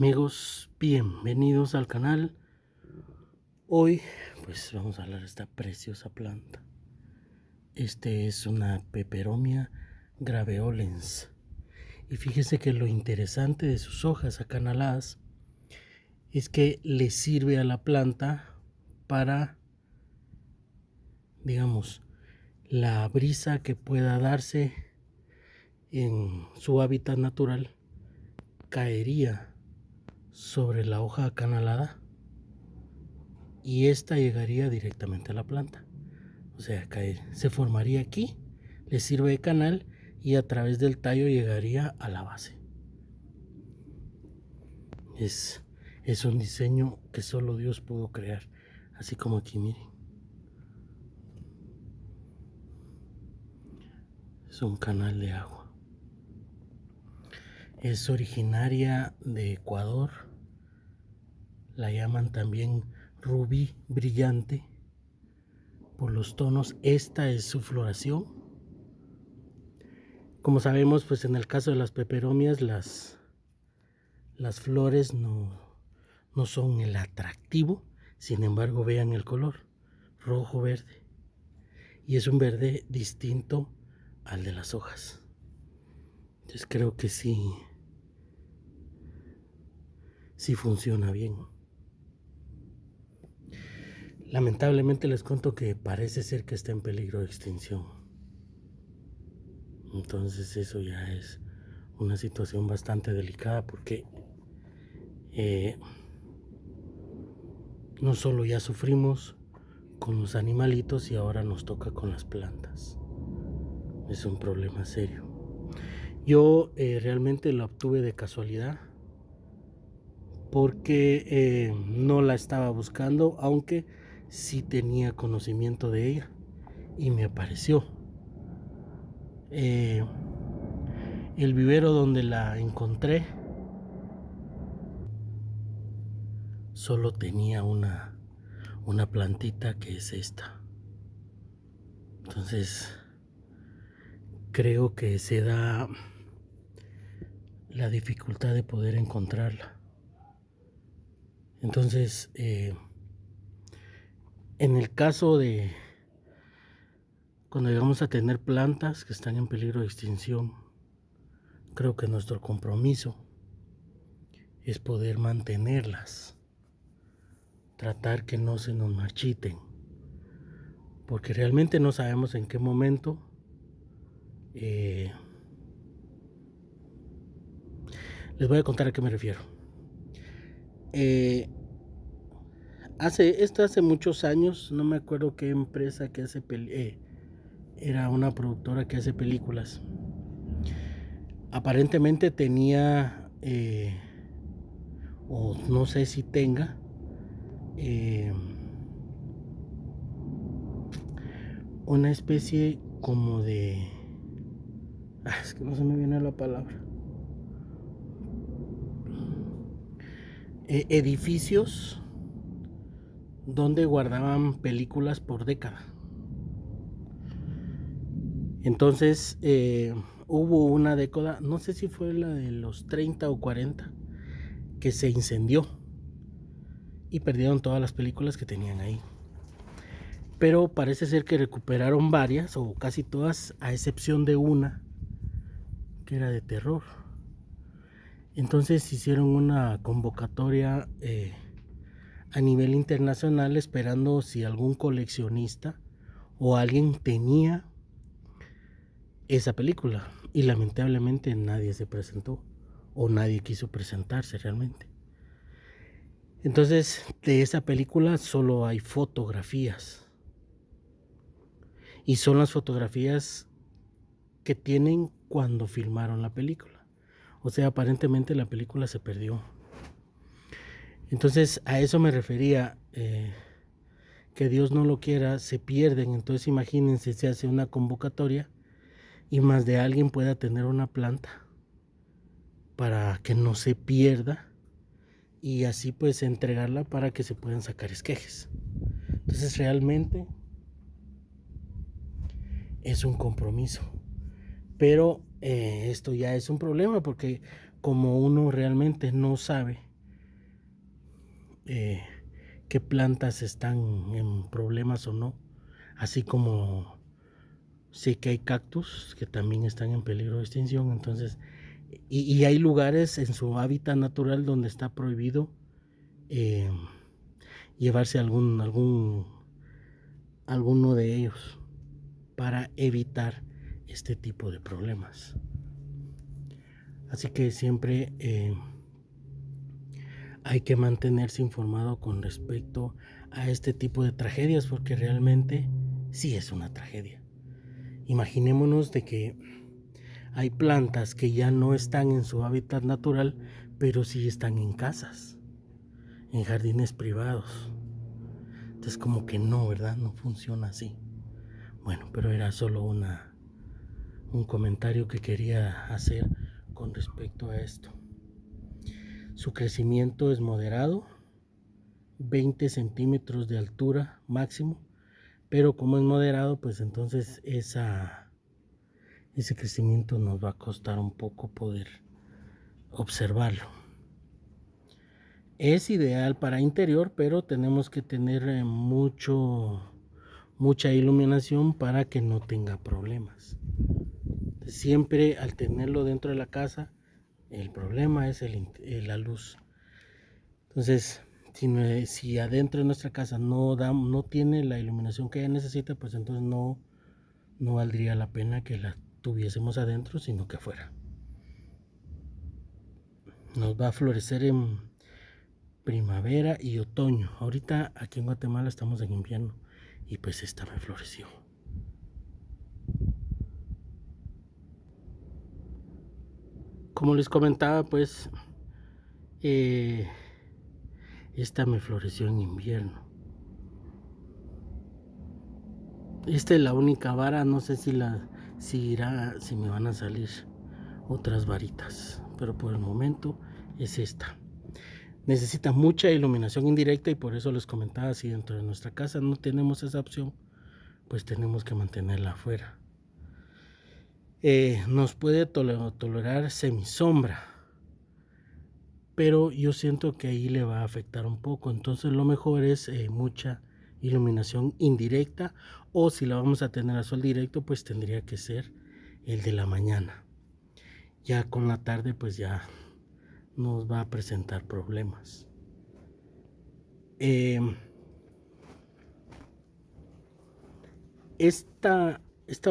Amigos, bienvenidos al canal. Hoy pues vamos a hablar de esta preciosa planta. Este es una Peperomia graveolens. Y fíjese que lo interesante de sus hojas acanaladas es que le sirve a la planta para, digamos, la brisa que pueda darse en su hábitat natural caería sobre la hoja acanalada y esta llegaría directamente a la planta. O sea, se formaría aquí, le sirve de canal y a través del tallo llegaría a la base. Es un diseño que solo Dios pudo crear, así como aquí, miren. Es un canal de agua. Es originaria de Ecuador. La llaman también rubí brillante por los tonos. Esta es su floración. Como sabemos, pues en el caso de las peperomias, las flores no son el atractivo. Sin embargo, vean el color, rojo verde, y es un verde distinto al de las hojas. Entonces creo que sí funciona bien. Lamentablemente les cuento que parece ser que está en peligro de extinción. Entonces eso ya es una situación bastante delicada, porque no solo ya sufrimos con los animalitos y ahora nos toca con las plantas. Es un problema serio. Yo realmente la obtuve de casualidad, porque no la estaba buscando, aunque sí tenía conocimiento de ella y me apareció. El vivero donde la encontré solo tenía una plantita, que es esta. Entonces creo que se da la dificultad de poder encontrarla. Entonces en el caso de cuando llegamos a tener plantas que están en peligro de extinción, creo que nuestro compromiso es poder mantenerlas, tratar que no se nos marchiten, porque realmente no sabemos en qué momento les voy a contar a qué me refiero. Hace muchos años, no me acuerdo qué empresa que hace era una productora que hace películas. Aparentemente tenía o no sé si tenga una especie como de es que no se me viene la palabra, edificios donde guardaban películas por década. Entonces hubo una década, no sé si fue la de los 30 o 40, que se incendió y perdieron todas las películas que tenían ahí. Pero parece ser que recuperaron varias o casi todas, a excepción de una que era de terror. Entonces hicieron una convocatoria a nivel internacional, esperando si algún coleccionista o alguien tenía esa película, y lamentablemente nadie se presentó o nadie quiso presentarse realmente. Entonces de esa película solo hay fotografías, y son las fotografías que tienen cuando filmaron la película. O sea, aparentemente la película se perdió. Entonces a eso me refería, que Dios no lo quiera, se pierden. Entonces imagínense, se hace una convocatoria y más de alguien pueda tener una planta para que no se pierda, y así pues entregarla para que se puedan sacar esquejes. Entonces realmente es un compromiso, pero esto ya es un problema, porque como uno realmente no sabe qué plantas están en problemas o no, así como sé que hay cactus que también están en peligro de extinción. Entonces, y hay lugares en su hábitat natural donde está prohibido eh, llevarse alguno de ellos para evitar este tipo de problemas. Así que siempre hay que mantenerse informado con respecto a este tipo de tragedias, porque realmente sí es una tragedia. Imaginémonos de que hay plantas que ya no están en su hábitat natural, pero sí están en casas, en jardines privados. Entonces como que no, ¿verdad? No funciona así. Bueno, pero era solo un comentario que quería hacer con respecto a esto. Su crecimiento es moderado, 20 centímetros de altura máximo, pero como es moderado, pues entonces ese crecimiento nos va a costar un poco poder observarlo. Es ideal para interior, pero tenemos que tener mucha iluminación para que no tenga problemas. Siempre al tenerlo dentro de la casa, el problema es la luz. Entonces, si adentro de nuestra casa no tiene la iluminación que ella necesita, pues entonces no valdría la pena que la tuviésemos adentro, sino que afuera. Nos va a florecer en primavera y otoño. Ahorita aquí en Guatemala estamos en invierno y pues esta me floreció. Como les comentaba, pues esta me floreció en invierno. Esta es la única vara, no sé si me van a salir otras varitas, pero por el momento es esta. Necesita mucha iluminación indirecta y por eso les comentaba, si dentro de nuestra casa no tenemos esa opción, pues tenemos que mantenerla afuera. Nos puede tolerar semisombra, pero yo siento que ahí le va a afectar un poco. Entonces lo mejor es mucha iluminación indirecta, o si la vamos a tener a sol directo, pues tendría que ser el de la mañana. Ya con la tarde pues ya nos va a presentar problemas. Esta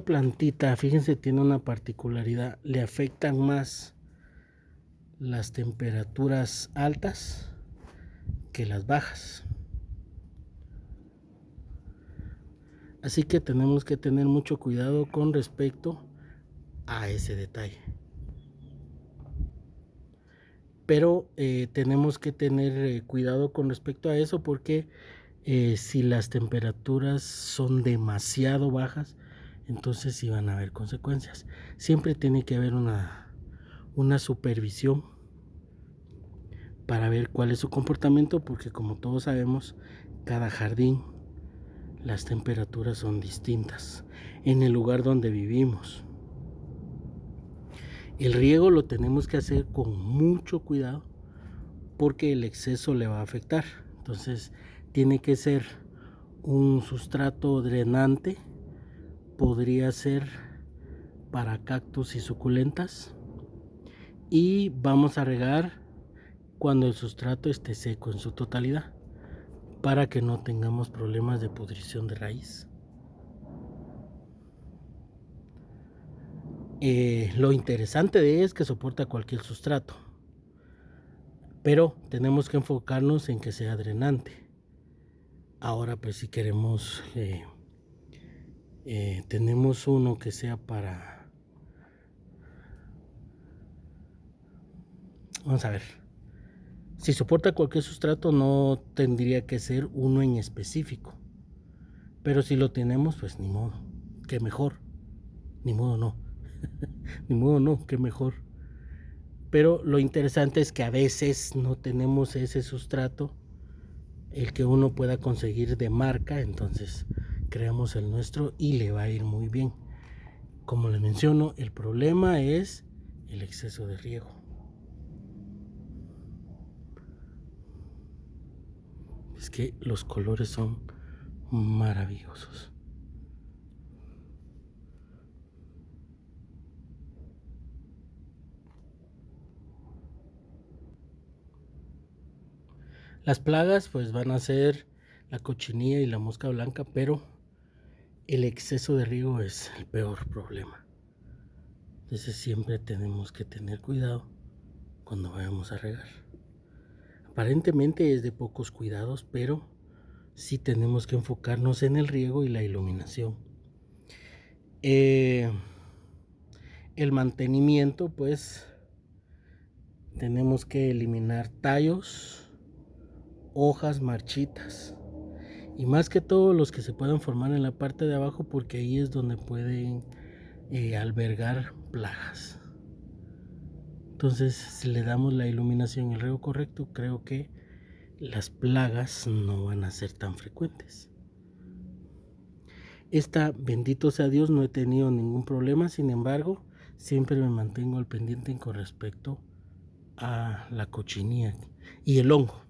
plantita, fíjense, tiene una particularidad: le afectan más las temperaturas altas que las bajas. Así que tenemos que tener mucho cuidado con respecto a ese detalle. Pero tenemos que tener cuidado con respecto a eso, porque si las temperaturas son demasiado bajas, entonces sí van a haber consecuencias. Siempre tiene que haber una supervisión para ver cuál es su comportamiento, porque como todos sabemos, cada jardín, las temperaturas son distintas en el lugar donde vivimos. El riego lo tenemos que hacer con mucho cuidado, porque el exceso le va a afectar. Entonces tiene que ser un sustrato drenante. Podría ser para cactus y suculentas, y vamos a regar cuando el sustrato esté seco en su totalidad, para que no tengamos problemas de pudrición de raíz. Lo interesante de ella es que soporta cualquier sustrato, pero tenemos que enfocarnos en que sea drenante. Ahora pues si queremos tenemos uno que sea vamos a ver, si soporta cualquier sustrato, no tendría que ser uno en específico, pero si lo tenemos, pues ni modo, que mejor. Ni modo no. Ni modo no, que mejor. Pero lo interesante es que a veces no tenemos ese sustrato, el que uno pueda conseguir de marca. Entonces creamos el nuestro y le va a ir muy bien. Como les menciono, el problema es el exceso de riego. Es que los colores son maravillosos. Las plagas pues van a ser la cochinilla y la mosca blanca, pero el exceso de riego es el peor problema. Entonces siempre tenemos que tener cuidado cuando vayamos a regar. Aparentemente es de pocos cuidados, pero sí tenemos que enfocarnos en el riego y la iluminación. El mantenimiento, pues tenemos que eliminar tallos, hojas marchitas y más que todo los que se puedan formar en la parte de abajo, porque ahí es donde pueden albergar plagas. Entonces, si le damos la iluminación y el riego correcto, creo que las plagas no van a ser tan frecuentes. Bendito sea Dios, no he tenido ningún problema. Sin embargo, siempre me mantengo al pendiente con respecto a la cochinilla y el hongo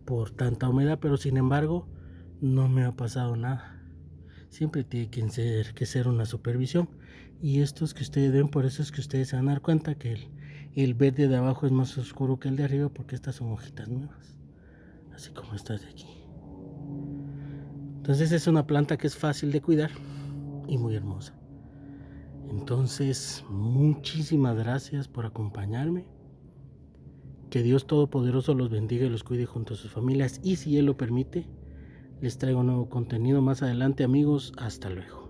por tanta humedad, pero sin embargo no me ha pasado nada. Siempre tiene que ser una supervisión, y estos que ustedes ven, por eso es que ustedes se van a dar cuenta que el verde de abajo es más oscuro que el de arriba, porque estas son hojitas nuevas, así como estas de aquí. Entonces es una planta que es fácil de cuidar y muy hermosa. Entonces, muchísimas gracias por acompañarme. Que Dios Todopoderoso los bendiga y los cuide junto a sus familias. Y si Él lo permite, les traigo nuevo contenido más adelante, amigos. Hasta luego.